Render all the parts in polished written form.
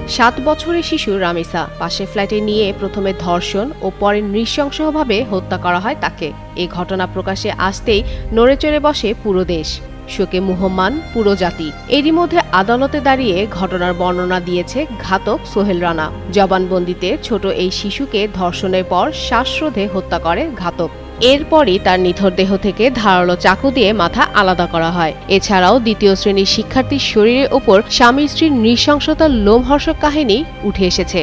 7 বছরের শিশু রামিসা পাশের ফ্ল্যাটে নিয়ে প্রথমে ধর্ষণ ও পরে নৃশংসভাবে হত্যা করা হয় তাকে। এই ঘটনা প্রকাশে আসতেই নড়েচড়ে বসে পুরো দেশ, শোকে মুহ্যমান পুরো জাতি। এরই মধ্যে আদালতে দাঁড়িয়ে ঘটনার বর্ণনা দিয়েছে ঘাতক সোহেল রানা। জবানবন্দিতে ছোট এই শিশুকে ধর্ষণের পর শ্বাসরোধে হত্যা করে ঘাতক। এরপরই তার নিথর দেহ থেকে ধারালো চাকু দিয়ে মাথা আলাদা করা হয়। এছাড়াও দ্বিতীয় শ্রেণীর শিক্ষার্থীর শরীরের ওপর স্বামী স্ত্রীর নৃশংসতার লোমহর্ষক কাহিনী উঠে এসেছে।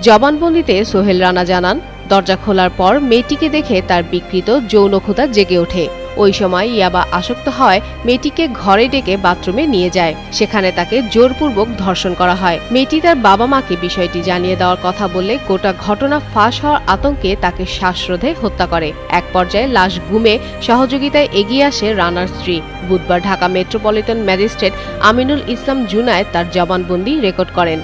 জবানবন্দিতে সোহেল রানা জানান, দরজা খোলার পর মেয়েটিকে দেখে তার বিকৃত যৌন ক্ষুধা জেগে ওঠে। ওই সময় ইয়াবা আসক্ত হয় মেয়েটিকে ঘরে ডেকে বাথরুমে নিয়ে যায়। সেখানে তাকে জোরপূর্বক ধর্ষণ করা হয়। মেয়েটি তার বাবা মাকে বিষয়টি জানিয়ে দেওয়ার কথা বললে গোটা ঘটনা ফাঁস হওয়ার আতঙ্কে তাকে শ্বাসরোধে হত্যা করে। এক পর্যায়ে লাশ গুমে সহযোগিতায় এগিয়ে আসে রানার স্ত্রী। বুধবার ঢাকা মেট্রোপলিটন ম্যাজিস্ট্রেট আমিনুল ইসলাম জুনায়েদ তার জবানবন্দি রেকর্ড করেন।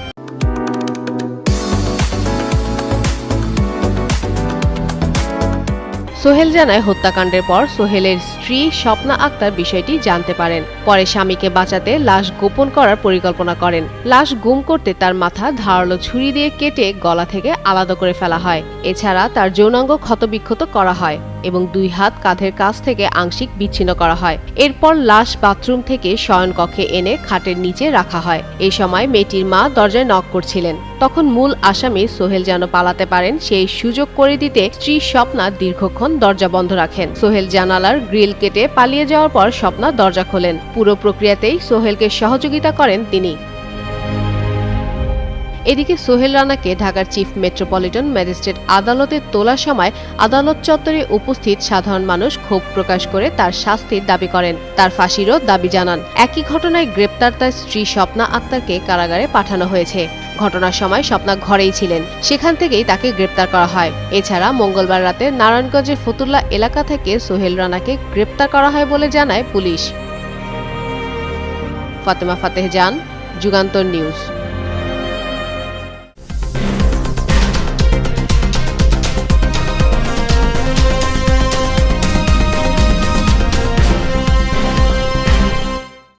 সোহেল জানায়, হত্যাকাণ্ডের পর সোহেলের স্ত্রী স্বপ্না আক্তার বিষয়টি জানতে পারেন। পরে স্বামীকে বাঁচাতে লাশ গোপন করার পরিকল্পনা করেন। লাশ গুম করতে তার মাথা ধারালো ছুরি দিয়ে কেটে গলা থেকে আলাদা করে ফেলা হয়। এছাড়া তার যৌনাঙ্গ ক্ষতবিক্ষত করা হয় এবং 2 হাত কাঁধের কাছ থেকে আংশিক বিচ্ছিন্ন করা হয়। এরপর লাশ বাথরুম থেকে শয়নকক্ষে এনে খাটের নিচে রাখা হয়। এই সময় মেয়েটির মা দরজায় নক করছিলেন। তখন মূল আসামি সোহেল যেন পালাতে পারেন সেই সুযোগ করে দিতে স্ত্রী স্বপ্না দীর্ঘক্ষণ দরজা বন্ধ রাখেন। সোহেল জানালার গ্রিল কেটে পালিয়ে যাওয়ার পর স্বপ্না দরজা খোলেন। পুরো প্রক্রিয়াতেই সোহেলকে সহযোগিতা করেন তিনি। এদিকে সোহেল রানাকে ঢাকার চিফ মেট্রোপলিটন ম্যাজিস্ট্রেট আদালতে তোলার সময় আদালত চত্বরে উপস্থিত সাধারণ মানুষ ক্ষোভ প্রকাশ করে তার শাস্তির দাবি করেন। তার ফাঁসিরও দাবি জানান। একই ঘটনায় গ্রেপ্তার তার স্ত্রী স্বপ্না আক্তারকে কারাগারে পাঠানো হয়েছে। ঘটনার সময় স্বপ্না ঘরেই ছিলেন, সেখান থেকেই তাকে গ্রেপ্তার করা হয়। এছাড়া মঙ্গলবার রাতে নারায়ণগঞ্জের ফতুল্লা এলাকা থেকে সোহেল রানাকে গ্রেপ্তার করা হয় বলে জানায় পুলিশ। ফাতেমা ফাতেহ জান, যুগান্তর নিউজ।